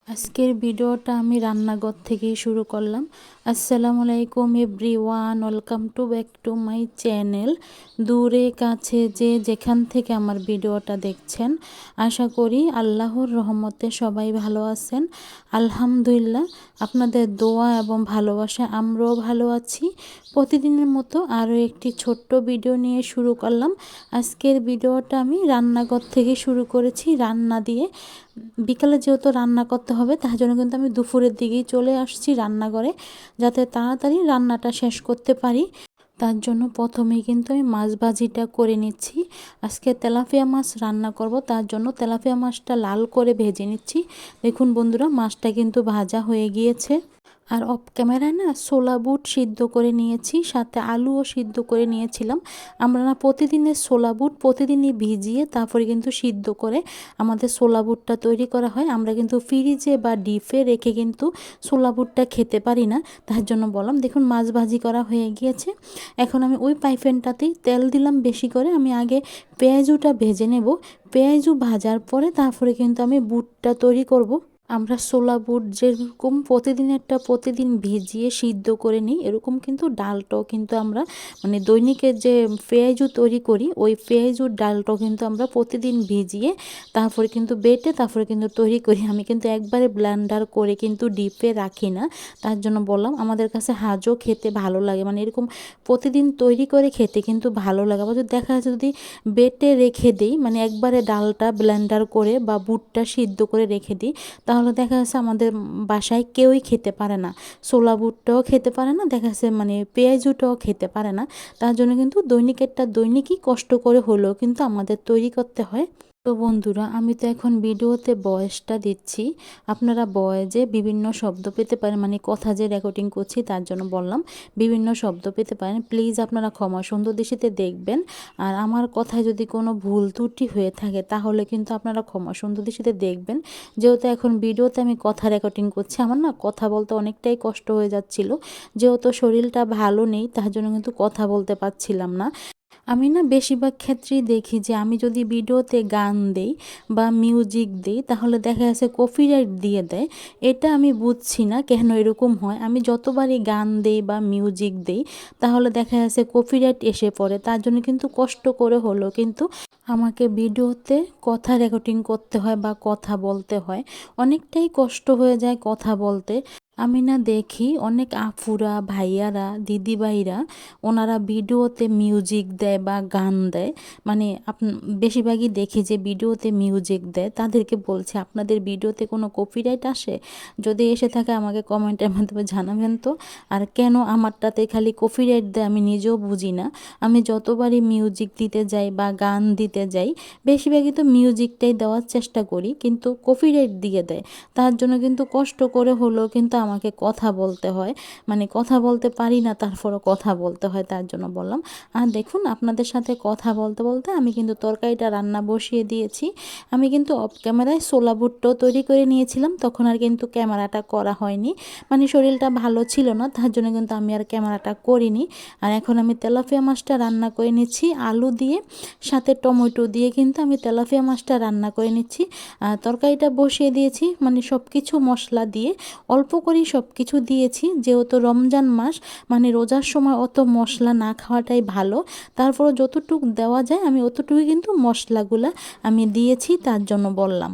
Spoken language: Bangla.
আজকের ভিডিওটা আমি রান্নাঘর থেকেই শুরু করলাম। আসসালামু আলাইকুম everyone, welcome to back to my channel. দূরে কাছে যে যেখান থেকে আমার ভিডিওটা দেখছেন, আশা করি আল্লাহর রহমতে সবাই ভালো আছেন। আলহামদুলিল্লাহ, আপনাদের দোয়া এবং ভালোবাসা আমরাও ভালো আছি। প্রতিদিনের মতো আরও একটি ছোট্ট ভিডিও নিয়ে শুরু করলাম। আজকের ভিডিওটা আমি রান্নাঘর থেকে শুরু করেছি, রান্না দিয়ে। বিকালে যেহেতু রান্না করতে হবে, তার জন্য কিন্তু আমি দুপুরের দিকেই চলে আসছি রান্নাঘরে, যাতে তাড়াতাড়ি রান্নাটা শেষ করতে পারি। তার জন্য প্রথমেই কিন্তু আমি মাছ ভাজিটা করে নিচ্ছি। আজকে তেলাপিয়া মাছ রান্না করব, তার জন্য তেলাপিয়া মাছটা লাল করে ভেজে নিচ্ছি। দেখুন বন্ধুরা, মাছটা কিন্তু ভাজা হয়ে গিয়েছে। আর অফ ক্যামেরায় না ছোলা বুট সিদ্ধ করে নিয়েছি, সাথে আলুও সিদ্ধ করে নিয়েছিলাম। আমরা না প্রতিদিনের ছোলা বুট প্রতিদিনই ভিজিয়ে তারপরে কিন্তু সিদ্ধ করে আমাদের ছোলা বুটটা তৈরি করা হয়। আমরা কিন্তু ফ্রিজে বা ডিপে রেখে কিন্তু ছোলা বুটটা খেতে পারি না, তার জন্য বললাম। দেখুন মাছ ভাজি করা হয়ে গিয়েছে। এখন আমি ওই পাইফেনটাতেই তেল দিলাম বেশি করে। আমি আগে পেঁয়াজুটা ভেজে নেব। পেঁয়াজু ভাজার পরে তারপরে কিন্তু আমি বুটটা তৈরি করব। আমরা ছোলা বুট যেরকম প্রতিদিনেরটা প্রতিদিন ভিজিয়ে সিদ্ধ করে নিই, এরকম কিন্তু ডালটাও কিন্তু আমরা মানে দৈনিকের যে পেঁয়াজু তৈরি করি, ওই পেঁয়াজুর ডালটাও কিন্তু আমরা প্রতিদিন ভিজিয়ে তারপরে কিন্তু বেটে তারপরে কিন্তু তৈরি করি। আমি কিন্তু একবারে ব্লেন্ডার করে কিন্তু ডিপে রাখি না, তার জন্য বললাম। আমাদের কাছে হাজও খেতে ভালো লাগে, মানে এরকম প্রতিদিন তৈরি করে খেতে কিন্তু ভালো লাগে। আবার যদি দেখা যাচ্ছে যদি বেটে রেখে দিই, মানে একবারে ডালটা ব্লেন্ডার করে বা বুটটা সিদ্ধ করে রেখে দিই, তাহলে দেখা যাচ্ছে আমাদের বাসায় কেউই খেতে পারে না। ছোলা বুটটাও খেতে পারে না, দেখা যাচ্ছে মানে পেঁয়াজুটাও খেতে পারে না। তার জন্য কিন্তু দৈনিকেরটা দৈনিকই কষ্ট করে হলেও কিন্তু আমাদের তৈরি করতে হয়। তো বন্ধুরা, আমি তো এখন ভিডিওতে ভয়েসটা দিচ্ছি। আপনারা ভয়েসে বিভিন্ন শব্দ পেতে পারেন, মানে কথা যে রেকর্ডিং করছি তার জন্য বললাম বিভিন্ন শব্দ পেতে পারেন। প্লিজ আপনারা ক্ষমা সুন্দর দৃষ্টিতে দেখবেন। আর আমার কথায় যদি কোনো ভুল ত্রুটি হয়ে থাকে তাহলে কিন্তু আপনারা ক্ষমা সুন্দর দৃষ্টিতে দেখবেন। যেহেতু এখন ভিডিওতে আমি কথা রেকর্ডিং করছি, আমার না কথা বলতে অনেকটাই কষ্ট হয়ে যাচ্ছিল। যেহেতু শরীরটা ভালো নেই, তার জন্য কিন্তু কথা বলতে পারছিলাম না। আমি না বেশিরভাগ ক্ষেত্রেই দেখি যে আমি যদি ভিডিওতে গান দেই বা মিউজিক দিই, তাহলে দেখা যাচ্ছে কপিরাইট দিয়ে দেয়। এটা আমি বুঝছি না কেন এরকম হয়। আমি যতবারই গান দেই বা মিউজিক দেই, তাহলে দেখা যাচ্ছে কপিরাইট এসে পড়ে। তার জন্য কিন্তু কষ্ট করে হলেও কিন্তু আমাকে ভিডিওতে কথা রেকর্ডিং করতে হয় বা কথা বলতে হয়। অনেকটাই কষ্ট হয়ে যায় কথা বলতে। আমি না দেখি অনেক আফুরা ভাইয়ারা দিদিভাইরা ওনারা ভিডিওতে মিউজিক দেয় বা গান দেয়, মানে বেশিরভাগই দেখি যে ভিডিওতে মিউজিক দেয়। তাদেরকে বলছে আপনাদের ভিডিওতে কোনো কপিরাইট আসে? যদি এসে থাকে আমাকে কমেন্টের মাধ্যমে জানাবেন তো। আর কেন আমারটাতে খালি কপিরাইট দেয় আমি নিজেও বুঝি না। আমি যতবারই মিউজিক দিতে যাই বা গান দিতে যাই, বেশিরভাগই তো মিউজিকটাই দেওয়ার চেষ্টা করি, কিন্তু কপিরাইট দিয়ে দেয়। তার জন্য কিন্তু কষ্ট করে হলেও কিন্তু আমাকে কথা বলতে হয়, মানে কথা বলতে পারি না, তারপরও কথা বলতে হয়, তার জন্য বললাম। আর দেখুন আপনাদের সাথে কথা বলতে বলতে আমি কিন্তু তরকারিটা রান্না বসিয়ে দিয়েছি। আমি কিন্তু অফ ক্যামেরায় ছোলা বুটটাও তৈরি করে নিয়েছিলাম, তখন আর কিন্তু ক্যামেরাটা করা হয়নি, মানে শরীরটা ভালো ছিল না, তার জন্য কিন্তু আমি আর ক্যামেরাটা করিনি। আর এখন আমি তেলাপিয়া মাছটা রান্না করে নিচ্ছি আলু দিয়ে, সাথে টমেটো দিয়ে কিন্তু আমি তেলাপিয়া মাছটা রান্না করে নিচ্ছি। তরকারিটা বসিয়ে দিয়েছি, মানে সব কিছু মশলা দিয়ে অল্প করেই সব কিছু দিয়েছি। যেহেতু রমজান মাস, মানে রোজার সময় অত মশলা না খাওয়াটাই ভালো। তারপরে যতটুকু দেওয়া যায় আমি অতটুকু কিন্তু মশলাগুলা আমি দিয়েছি, তার জন্য বললাম।